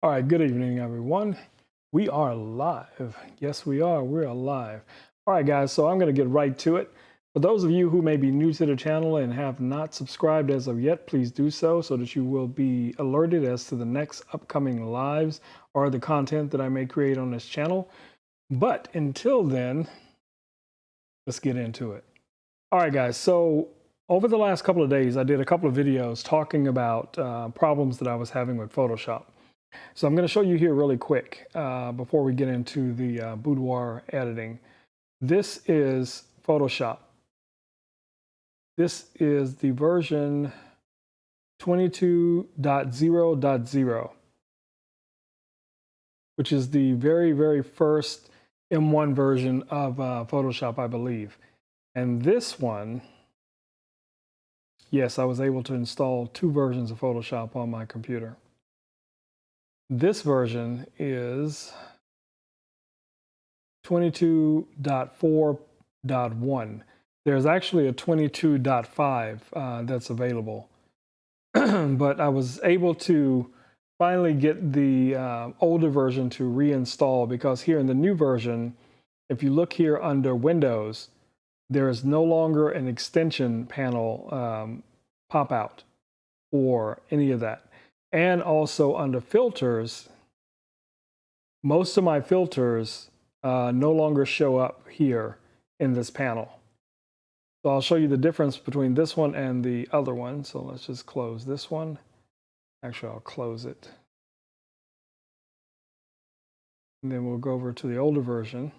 All right, good evening, everyone. We are live. Yes, we are. We're live. All right, guys, so I'm going to get right to it. For those of you who may be new to the channel and have not subscribed as of yet, please do so that you will be alerted as to the next upcoming lives or the content that I may create on this channel. But until then, let's get into it. All right, guys, so over the last couple of days, I did a couple of videos talking about problems that I was having with Photoshop. So I'm going to show you here really quick before we get into the boudoir editing. This is Photoshop. This is the version 22.0.0, which is the very, very first M1 version of Photoshop, I believe. And this one, yes, I was able to install 2 versions of Photoshop on my computer. This version is 22.4.1. There's actually a 22.5 that's available. But I was able to finally get the older version to reinstall, because here in the new version, if you look here under Windows, there is no longer an extension panel pop out or any of that. And also under filters, most of my filters no longer show up here in this panel. So I'll show you the difference between this one and the other one. So let's just close this one. Actually, I'll close it. And then we'll go over to the older version.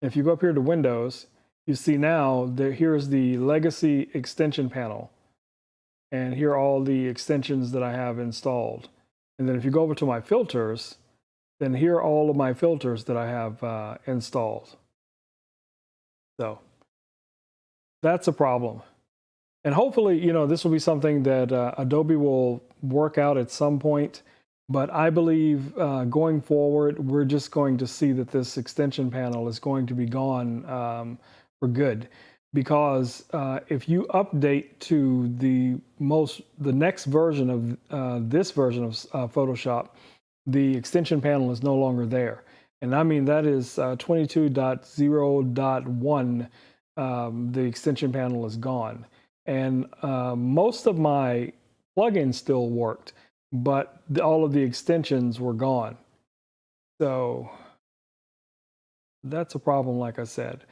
If you go up here to Windows, you see now that here's the legacy extension panel. And here are all the extensions that I have installed. And then if you go over to my filters, then here are all of my filters that I have installed. So that's a problem. And hopefully, this will be something that Adobe will work out at some point. But I believe going forward, we're just going to see that this extension panel is going to be gone for good. Because if you update to the next version of this version of Photoshop, the extension panel is no longer there. And I mean, that is 22.0.1. The extension panel is gone. And most of my plugins still worked, but all of the extensions were gone. So that's a problem, like I said.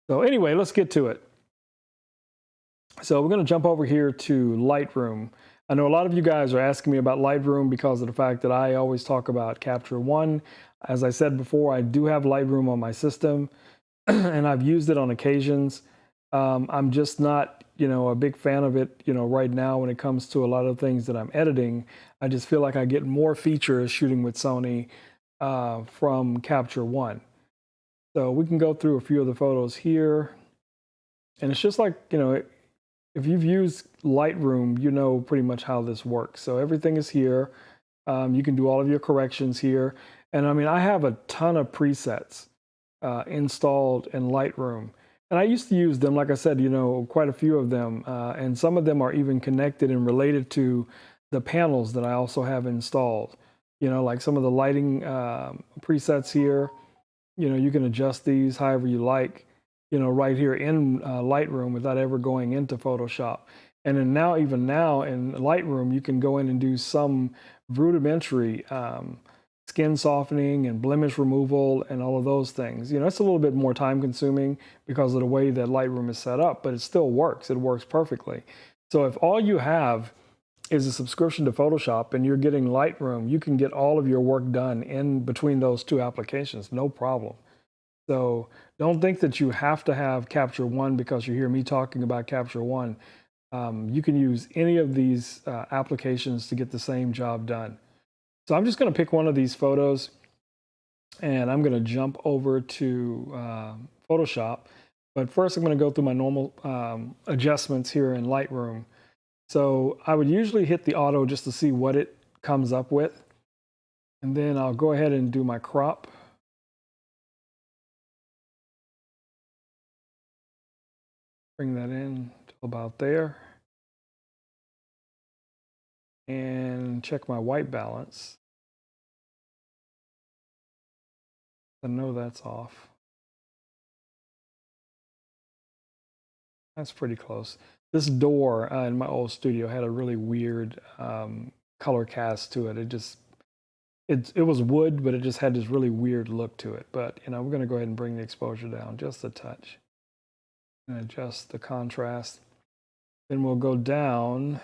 So anyway, let's get to it. So we're going to jump over here to Lightroom. I know a lot of you guys are asking me about Lightroom because of the fact that I always talk about Capture One. As I said before, I do have Lightroom on my system and I've used it on occasions. I'm just not, a big fan of it, right now when it comes to a lot of things that I'm editing. I just feel like I get more features shooting with Sony from Capture One. So we can go through a few of the photos here. And it's just like, if you've used Lightroom, you know pretty much how this works. So everything is here. You can do all of your corrections here. And I mean, I have a ton of presets installed in Lightroom. And I used to use them, like I said, quite a few of them. And some of them are even connected and related to the panels that I also have installed. Like some of the lighting presets here. You can adjust these however you like, right here in Lightroom without ever going into Photoshop. And then even now in Lightroom, you can go in and do some rudimentary skin softening and blemish removal and all of those things. It's a little bit more time consuming because of the way that Lightroom is set up, but it still works. It works perfectly. So if all you have is a subscription to Photoshop and you're getting Lightroom, you can get all of your work done in between those two applications, no problem. So don't think that you have to have Capture One because you hear me talking about Capture One. You can use any of these applications to get the same job done. So I'm just going to pick one of these photos and I'm going to jump over to Photoshop. But first I'm going to go through my normal adjustments here in Lightroom. So I would usually hit the auto just to see what it comes up with. And then I'll go ahead and do my crop. Bring that in to about there. And check my white balance. I know that's off. That's pretty close. This door in my old studio had a really weird color cast to it. It was wood, but it just had this really weird look to it. But you know, we're going to go ahead and bring the exposure down just a touch and adjust the contrast. Then we'll go down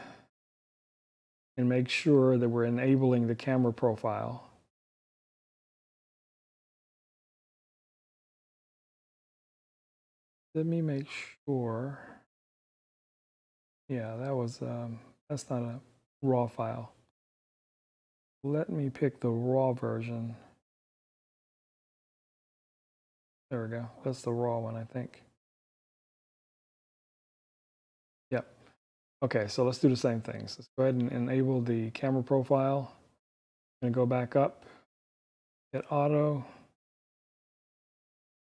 and make sure that we're enabling the camera profile. Let me make sure. Yeah, that's not a raw file. Let me pick the raw version. There we go. That's the raw one, I think. Yep. Okay, so let's do the same things. Let's go ahead and enable the camera profile. I'm gonna go back up, hit auto,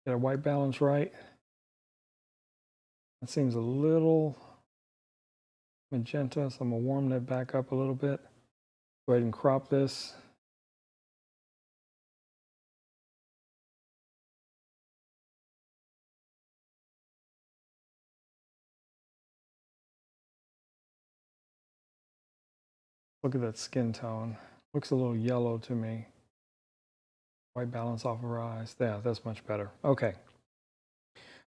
get a white balance right. That seems a little magenta, so I'm gonna warm that back up a little bit. Go ahead and crop this. Look at that skin tone. Looks a little yellow to me. White balance off of her eyes. Yeah, that's much better. Okay.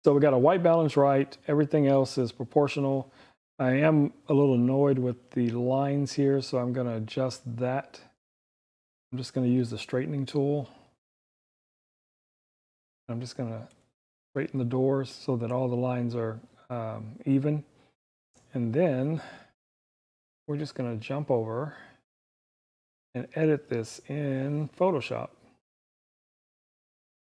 So we got a white balance right. Everything else is proportional. I am a little annoyed with the lines here, so I'm going to adjust that. I'm just going to use the straightening tool. I'm just going to straighten the doors so that all the lines are even. And then we're just going to jump over and edit this in Photoshop.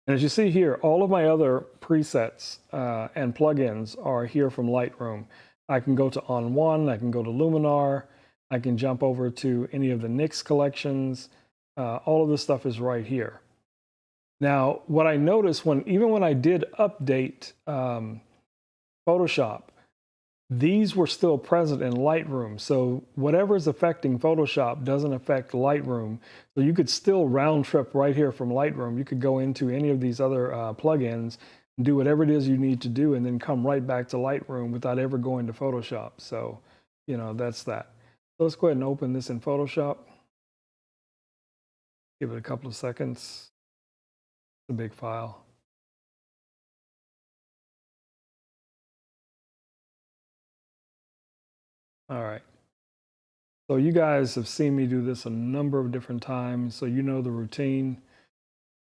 And as you see here, all of my other presets and plugins are here from Lightroom. I can go to On1, I can go to Luminar, I can jump over to any of the NYX collections. All of this stuff is right here. Now, what I noticed even when I did update Photoshop, these were still present in Lightroom. So whatever is affecting Photoshop doesn't affect Lightroom. So you could still round trip right here from Lightroom. You could go into any of these other plugins, do whatever it is you need to do, and then come right back to Lightroom without ever going to Photoshop. So, you know, that's that. So let's go ahead and open this in Photoshop. Give it a couple of seconds. It's a big file. All right. So you guys have seen me do this a number of different times, so you know the routine.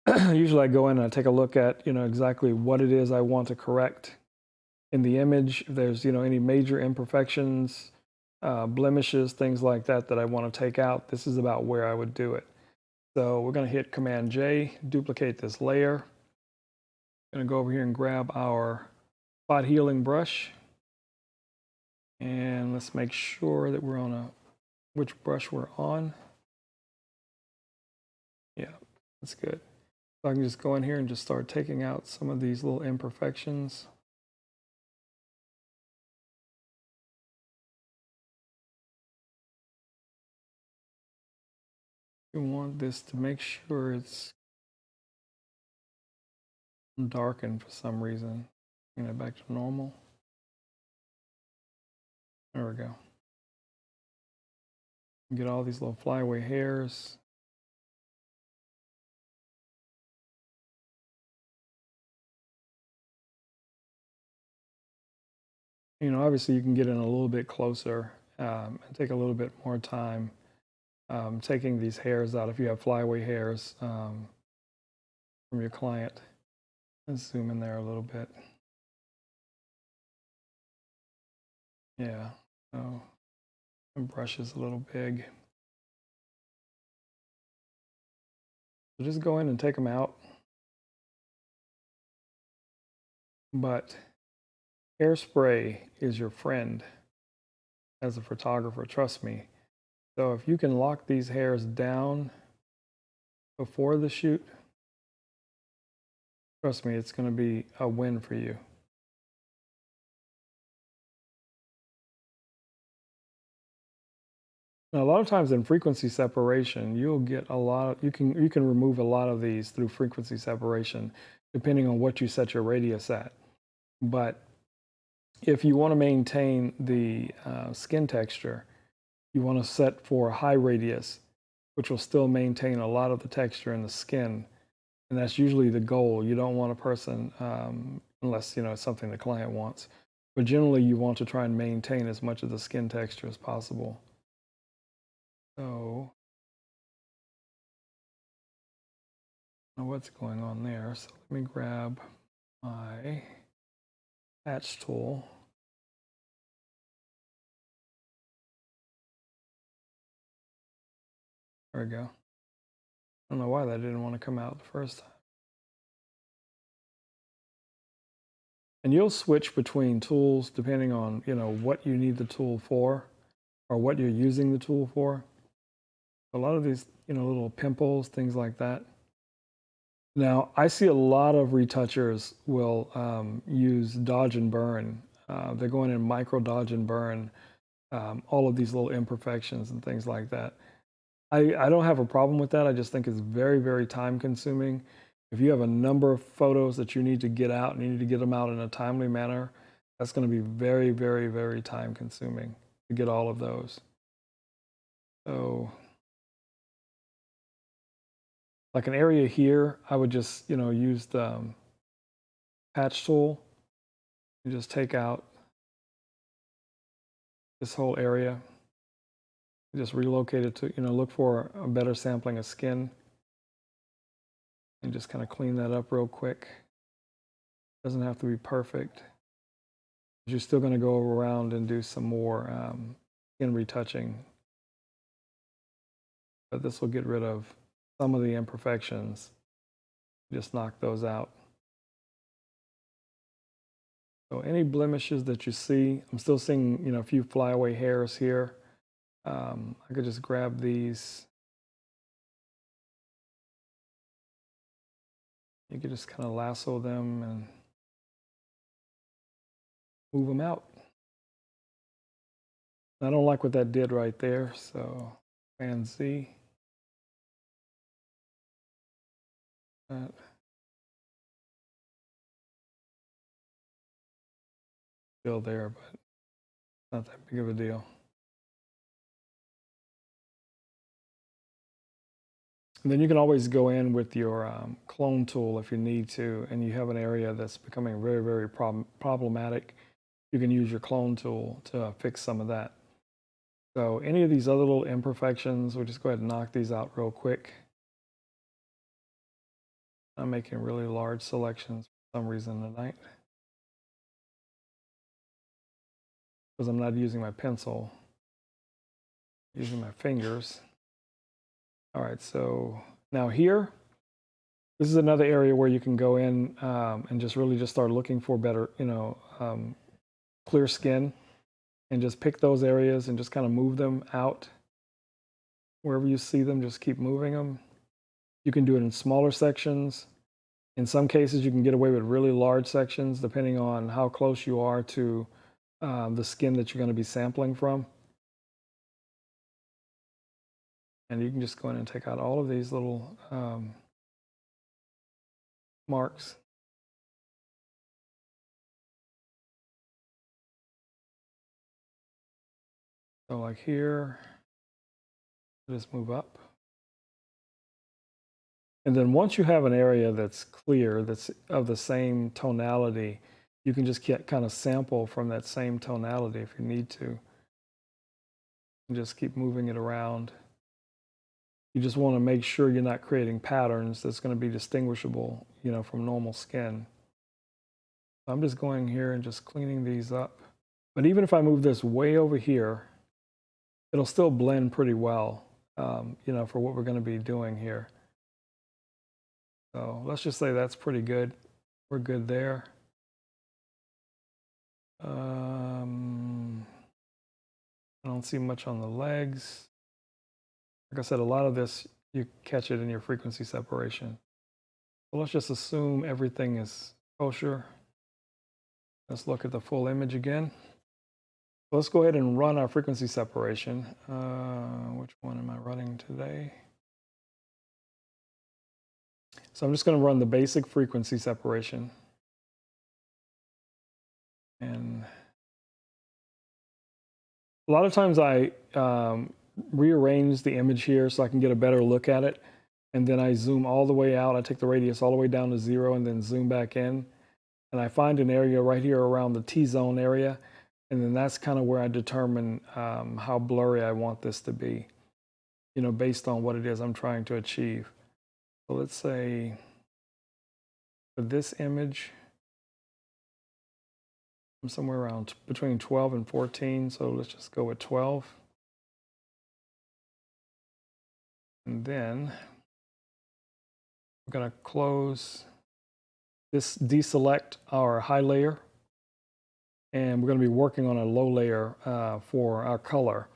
Usually I go in and I take a look at, you know, exactly what it is I want to correct in the image. If there's, you know, any major imperfections, blemishes, things like that that I want to take out, this is about where I would do it. So we're going to hit Command J, duplicate this layer. Going to go over here and grab our spot healing brush. And let's make sure that we're on which brush we're on. Yeah, that's good. So I can just go in here and just start taking out some of these little imperfections. You want this to make sure it's darkened for some reason. Bring it back to normal. There we go. Get all these little flyaway hairs. You know, obviously you can get in a little bit closer and take a little bit more time taking these hairs out if you have flyaway hairs from your client. Let's zoom in there a little bit. Yeah, oh, the brush is a little big. So just go in and take them out. But hairspray is your friend as a photographer, trust me. So if you can lock these hairs down before the shoot, trust me, it's going to be a win for you. Now, a lot of times in frequency separation, you'll get a lot of, you can remove a lot of these through frequency separation, depending on what you set your radius at. But if you want to maintain the skin texture, you want to set for a high radius, which will still maintain a lot of the texture in the skin. And that's usually the goal. You don't want a person, unless it's something the client wants. But generally, you want to try and maintain as much of the skin texture as possible. So, what's going on there? So let me grab my hatch tool. There we go. I don't know why that didn't want to come out the first time. And you'll switch between tools depending on, what you need the tool for or what you're using the tool for. A lot of these, little pimples, things like that. Now, I see a lot of retouchers will use dodge and burn. They're going in micro dodge and burn, all of these little imperfections and things like that. I don't have a problem with that. I just think it's very, very time consuming. If you have a number of photos that you need to get out and you need to get them out in a timely manner, that's going to be very, very, very time consuming to get all of those. So, like an area here, I would just, use the patch tool and just take out this whole area. Just relocate it to, look for a better sampling of skin and just kind of clean that up real quick. Doesn't have to be perfect. You're still going to go around and do some more skin retouching. But this will get rid of some of the imperfections. Just knock those out. So any blemishes that you see, I'm still seeing, a few flyaway hairs here. I could just grab these. You could just kind of lasso them and move them out. I don't like what that did right there, so Command Z. That. Still there, but not that big of a deal. And then you can always go in with your clone tool if you need to, and you have an area that's becoming very, very problematic. You can use your clone tool to fix some of that. So any of these other little imperfections, we'll just go ahead and knock these out real quick. I'm making really large selections for some reason tonight, because I'm not using my pencil, I'm using my fingers. All right, so now here, this is another area where you can go in and just really just start looking for better, clear skin, and just pick those areas and just kind of move them out. Wherever you see them, just keep moving them. You can do it in smaller sections. In some cases, you can get away with really large sections depending on how close you are to the skin that you're going to be sampling from. And you can just go in and take out all of these little marks. So like here, just move up. And then once you have an area that's clear, that's of the same tonality, you can just kind of sample from that same tonality if you need to. And just keep moving it around. You just want to make sure you're not creating patterns that's going to be distinguishable, from normal skin. So I'm just going here and just cleaning these up. But even if I move this way over here, it'll still blend pretty well, for what we're going to be doing here. So let's just say that's pretty good. We're good there. I don't see much on the legs. Like I said, a lot of this, you catch it in your frequency separation. So let's just assume everything is kosher. Let's look at the full image again. Let's go ahead and run our frequency separation. Which one am I running today? So I'm just going to run the basic frequency separation. And a lot of times I rearrange the image here so I can get a better look at it. And then I zoom all the way out. I take the radius all the way down to 0 and then zoom back in. And I find an area right here around the T-zone area. And then that's kind of where I determine how blurry I want this to be, you know, based on what it is I'm trying to achieve. So let's say for this image, I'm somewhere around between 12 and 14. So let's just go with 12. And then we're going to close this, deselect our high layer. And we're going to be working on a low layer for our color.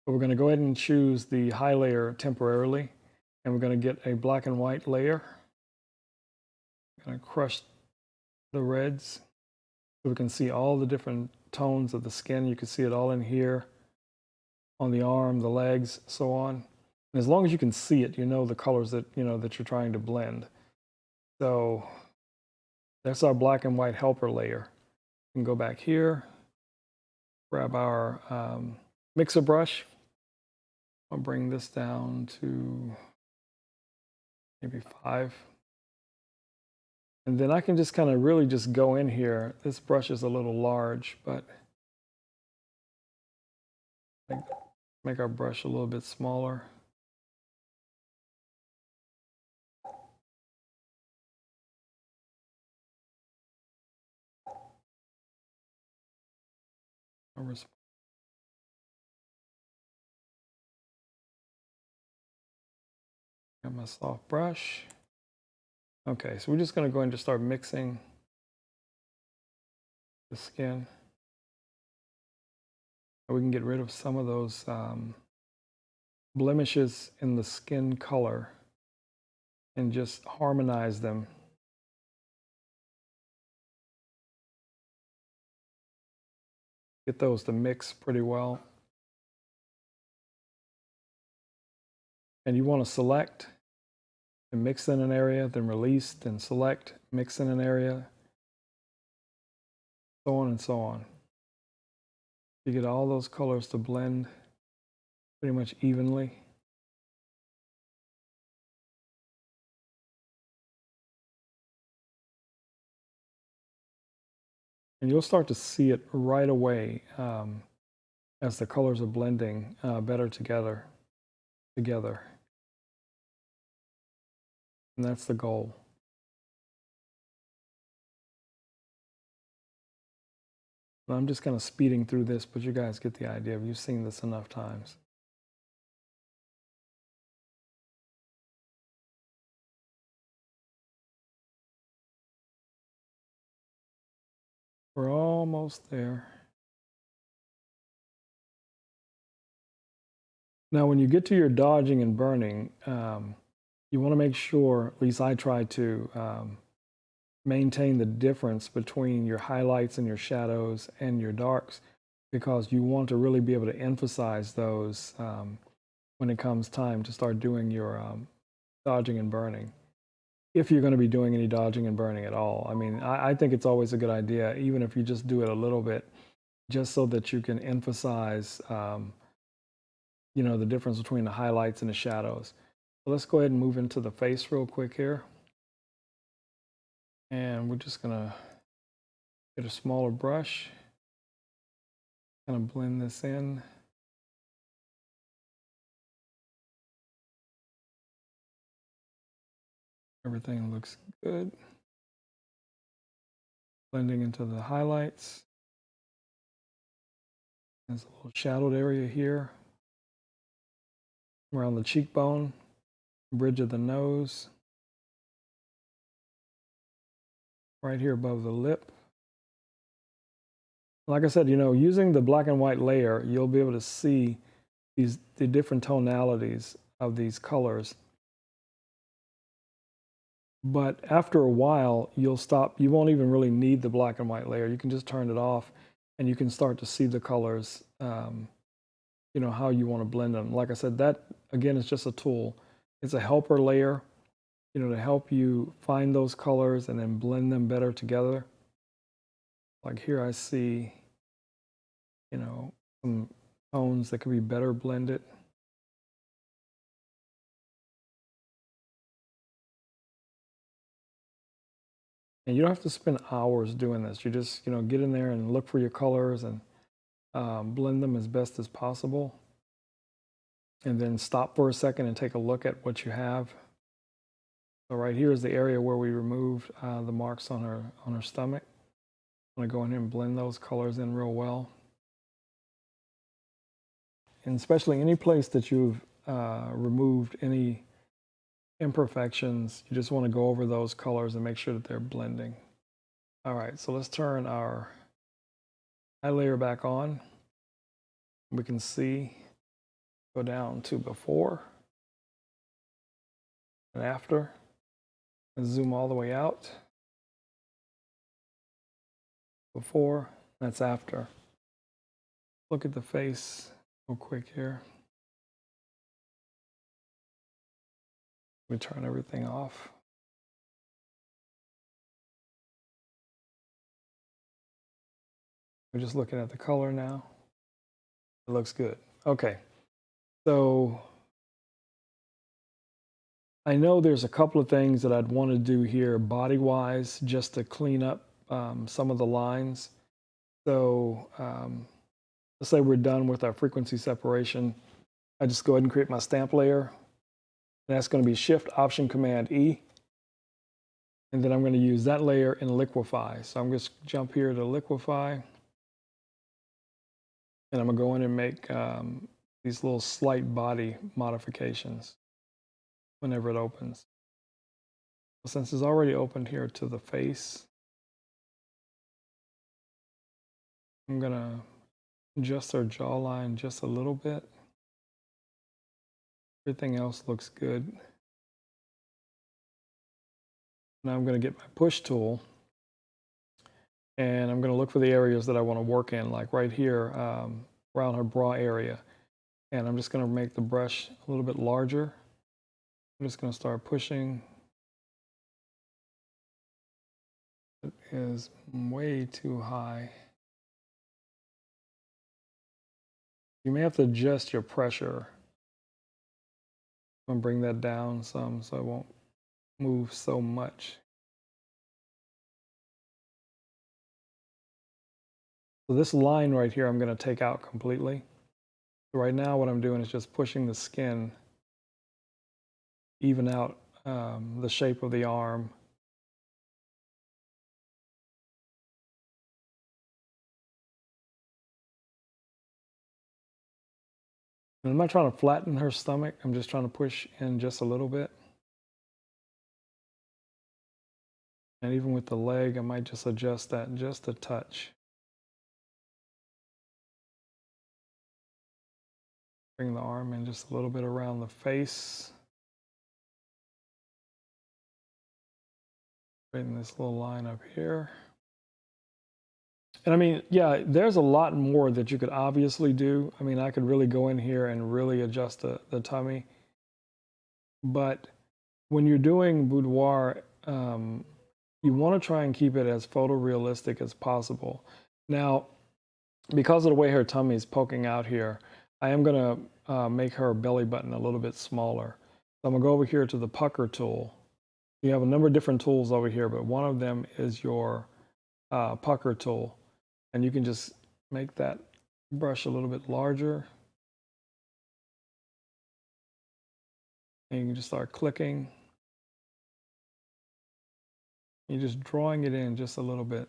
But we're going to go ahead and choose the high layer temporarily. And we're going to get a black and white layer. I'm going to crush the reds so we can see all the different tones of the skin. You can see it all in here, on the arm, the legs, so on. And as long as you can see it, you know the colors that, you know, that you're trying to blend. So that's our black and white helper layer. We can go back here, grab our mixer brush. I'll bring this down to maybe 5. And then I can just kind of really just go in here. This brush is a little large, but make our brush a little bit smaller. Got my soft brush. Okay, so we're just going to go and just start mixing the skin. And we can get rid of some of those blemishes in the skin color and just harmonize them. Get those to mix pretty well. And you want to select and mix in an area, then release, then select, mix in an area, so on and so on. You get all those colors to blend pretty much evenly. And you'll start to see it right away as the colors are blending better together. And that's the goal. And I'm just kind of speeding through this, but you guys get the idea. You've seen this enough times. We're almost there. Now, when you get to your dodging and burning, you want to make sure, at least I try to, maintain the difference between your highlights and your shadows and your darks, because you want to really be able to emphasize those when it comes time to start doing your dodging and burning. If you're going to be doing any dodging and burning at all. I mean, I think it's always a good idea, even if you just do it a little bit, just so that you can emphasize, you know, the difference between the highlights and the shadows. So let's go ahead and move into the face real quick here. And we're just going to get a smaller brush, kind of blend this in. Everything looks good. Blending into the highlights. There's a little shadowed area here around the cheekbone, bridge of the nose, right here above the lip. Like I said, you know, using the black and white layer, you'll be able to see the different tonalities of these colors. But after a while, you'll stop. You won't even really need the black and white layer. You can just turn it off and you can start to see the colors, you know, how you want to blend them. Like I said, that again is just a tool. It's a helper layer, you know, to help you find those colors and then blend them better together. Like here I see, you know, some tones that could be better blended. And you don't have to spend hours doing this. You just, you know, get in there and look for your colors and blend them as best as possible. And then stop for a second and take a look at what you have. So right here is the area where we removed the marks on her stomach. I'm gonna go in here and blend those colors in real well. And especially any place that you've removed any imperfections, you just want to go over those colors and make sure that they're blending. All right, so let's turn our eye layer back on. We can see, go down to before and after, and zoom all the way out. Before, that's after. Look at the face real quick here. We turn everything off. We're just looking at the color now. It looks good. Okay, so I know there's a couple of things that I'd want to do here body-wise just to clean up some of the lines. So let's say we're done with our frequency separation. I just go ahead and create my stamp layer. And that's going to be Shift Option Command E. And then I'm going to use that layer in liquify. So I'm just jump here to liquify. And I'm going to go in and make these little slight body modifications whenever it opens. Since it's already opened here to the face, I'm going to adjust our jawline just a little bit. Everything else looks good. Now I'm going to get my push tool and I'm going to look for the areas that I want to work in, like right here around her bra area. And I'm just going to make the brush a little bit larger. I'm just going to start pushing. It is way too high. You may have to adjust your pressure. I'm going to bring that down some so it won't move so much. So this line right here, I'm going to take out completely. So right now what I'm doing is just pushing the skin, even out the shape of the arm. And I'm not trying to flatten her stomach. I'm just trying to push in just a little bit. And even with the leg, I might just adjust that just a touch. Bring the arm in just a little bit around the face. Creating this little line up here. And I mean, yeah, there's a lot more that you could obviously do. I mean, I could really go in here and really adjust the tummy. But when you're doing boudoir, you want to try and keep it as photorealistic as possible. Now, because of the way her tummy is poking out here, I am going to make her belly button a little bit smaller. So I'm going to go over here to the pucker tool. You have a number of different tools over here, but one of them is your pucker tool. And you can just make that brush a little bit larger. And you can just start clicking. You're just drawing it in just a little bit.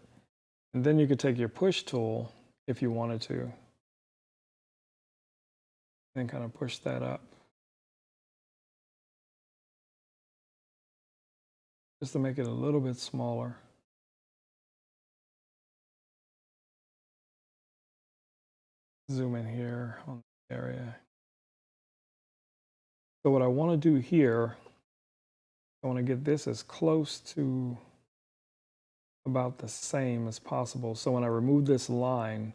And then you could take your push tool if you wanted to. And kind of push that up. Just to make it a little bit smaller. Zoom in here on the area. So what I want to do here, I want to get this as close to about the same as possible. So when I remove this line,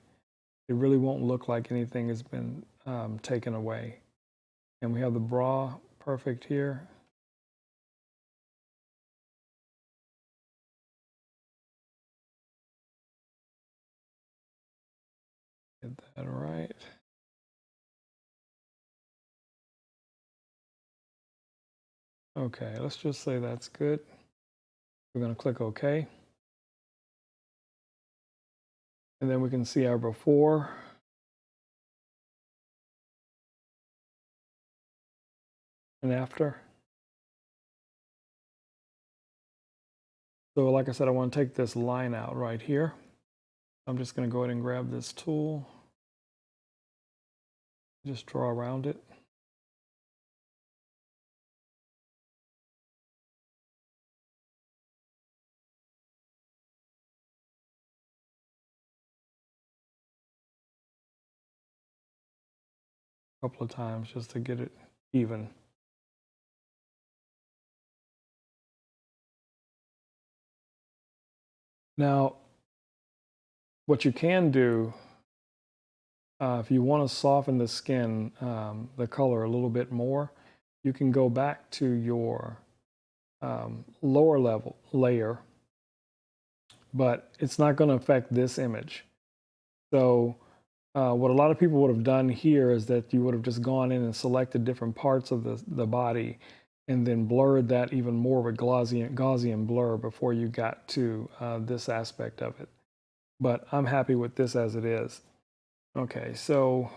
it really won't look like anything has been taken away. And we have the bra perfect here. Get that right. Okay, let's just say that's good. We're going to click OK. And then we can see our before and after. So like I said, I want to take this line out right here. I'm just going to go ahead and grab this tool, just draw around it. A couple of times just to get it even. Now, what you can do, if you want to soften the skin, the color a little bit more, you can go back to your lower level layer, but it's not going to affect this image. So what a lot of people would have done here is that you would have just gone in and selected different parts of the body and then blurred that even more with Gaussian blur before you got to this aspect of it. But I'm happy with this as it is. Okay, so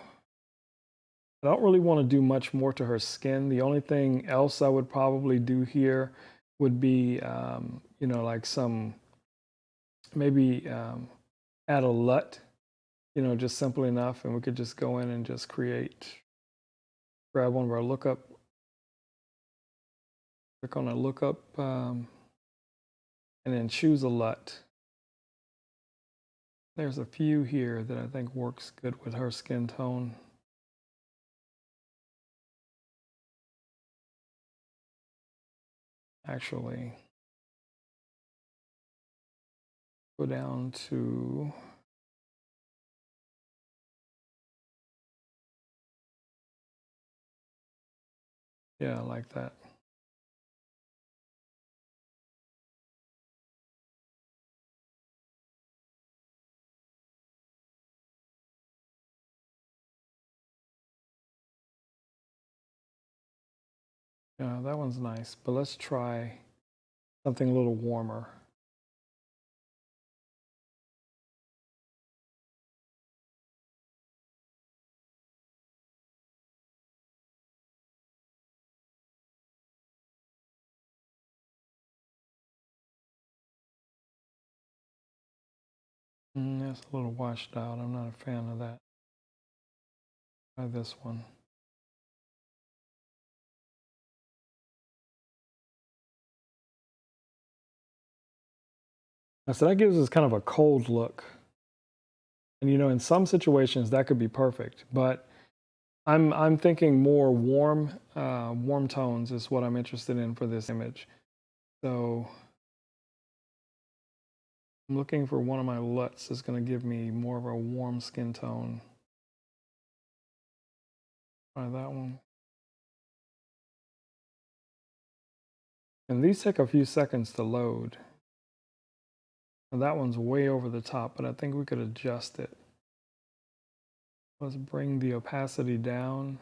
I don't really want to do much more to her skin. The only thing else I would probably do here would be, you know, like some, maybe add a LUT, you know, just simple enough. And we could just go in and just grab one of our lookup, click on a lookup, and then choose a LUT. There's a few here that I think works good with her skin tone. Actually, go down to, yeah, like that. Yeah, that one's nice, but let's try something a little warmer. That's a little washed out. I'm not a fan of that. Try this one. So that gives us kind of a cold look. And you know, in some situations that could be perfect, but I'm thinking more warm, warm tones is what I'm interested in for this image. So I'm looking for one of my LUTs that's going to give me more of a warm skin tone. Try that one. And these take a few seconds to load. And that one's way over the top, but I think we could adjust it. Let's bring the opacity down.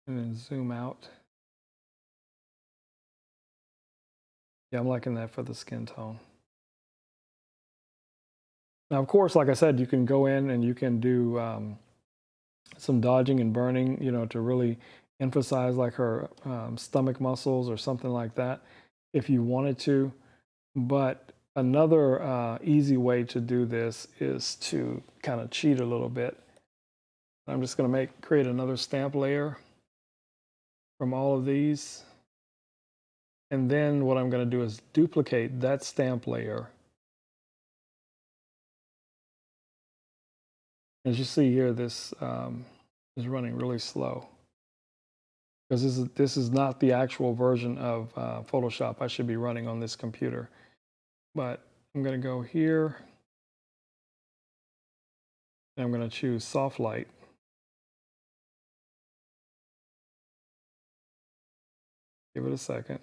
And then zoom out. Yeah, I'm liking that for the skin tone. Now, of course, like I said, you can go in and you can do some dodging and burning, you know, to really emphasize like her stomach muscles or something like that if you wanted to. But another easy way to do this is to kind of cheat a little bit. I'm just going to create another stamp layer from all of these. And then what I'm going to do is duplicate that stamp layer. As you see here, this is running really slow. because this is not the actual version of Photoshop I should be running on this computer. But I'm going to go here, and I'm going to choose soft light. Give it a second.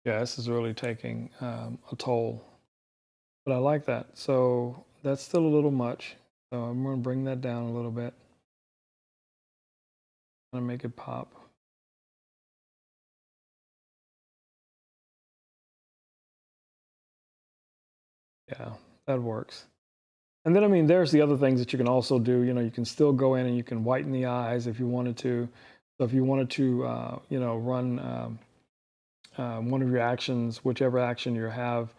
Yeah, this is really taking a toll, but I like that. So that's still a little much. So I'm going to bring that down a little bit. I'm going to make it pop. Yeah, that works. And then, I mean, there's the other things that you can also do. You know, you can still go in and you can whiten the eyes if you wanted to. So if you wanted to, you know, run one of your actions, whichever action you have,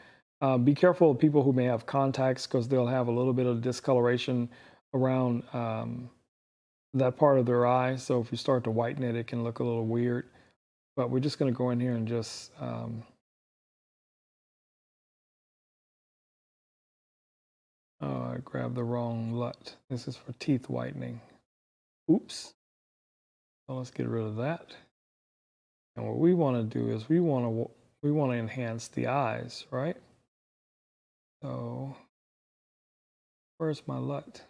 be careful of people who may have contacts, because they'll have a little bit of discoloration around that part of their eye. So if you start to whiten it, it can look a little weird. But we're just going to go in here and just oh, I grabbed the wrong LUT. This is for teeth whitening. Oops. So let's get rid of that. And what we want to do is we want to enhance the eyes, right? So where's my LUT?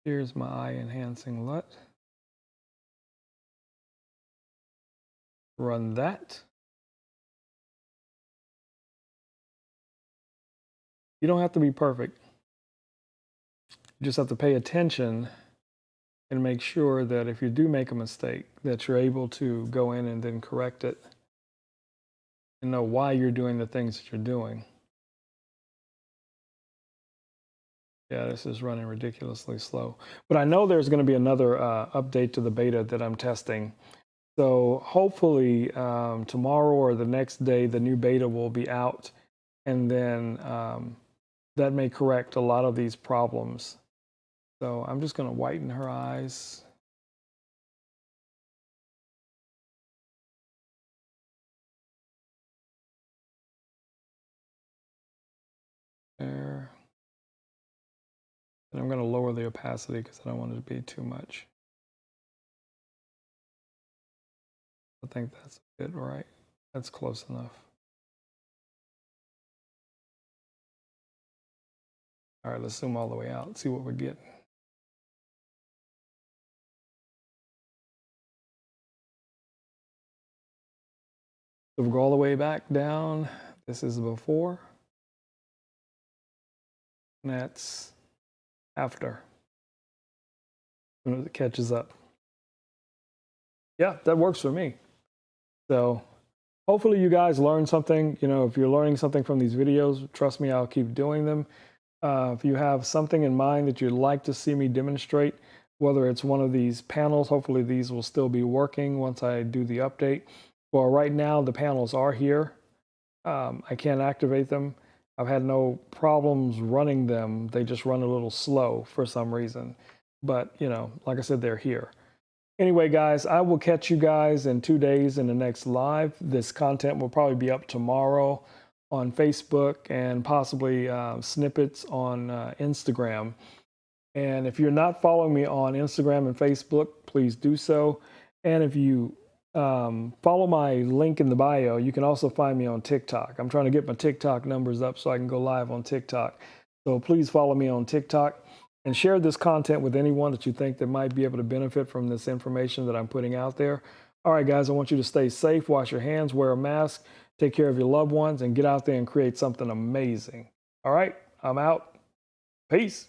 Here's my eye enhancing LUT. Run that. You don't have to be perfect. You just have to pay attention and make sure that if you do make a mistake, that you're able to go in and then correct it and know why you're doing the things that you're doing. Yeah, this is running ridiculously slow. But I know there's going to be another update to the beta that I'm testing. So hopefully tomorrow or the next day, the new beta will be out. And then that may correct a lot of these problems. So I'm just going to whiten her eyes. There. And I'm going to lower the opacity because I don't want it to be too much. I think that's a bit right. That's close enough. All right, let's zoom all the way out and see what we get. So we'll go all the way back down. This is before. And that's after. When it catches up. Yeah, that works for me. So hopefully you guys learned something. You know, if you're learning something from these videos, trust me, I'll keep doing them. If you have something in mind that you'd like to see me demonstrate, whether it's one of these panels, hopefully these will still be working once I do the update. Well, right now the panels are here. I can't activate them. I've had no problems running them. They just run a little slow for some reason. But, you know, like I said, they're here. Anyway, guys, I will catch you guys in 2 days in the next live. This content will probably be up tomorrow on Facebook and possibly snippets on Instagram. And if you're not following me on Instagram and Facebook, please do so. And if you follow my link in the bio, you can also find me on TikTok. I'm trying to get my TikTok numbers up so I can go live on TikTok. So please follow me on TikTok and share this content with anyone that you think that might be able to benefit from this information that I'm putting out there. All right, guys, I want you to stay safe, wash your hands, wear a mask, take care of your loved ones, and get out there and create something amazing. All right, I'm out. Peace.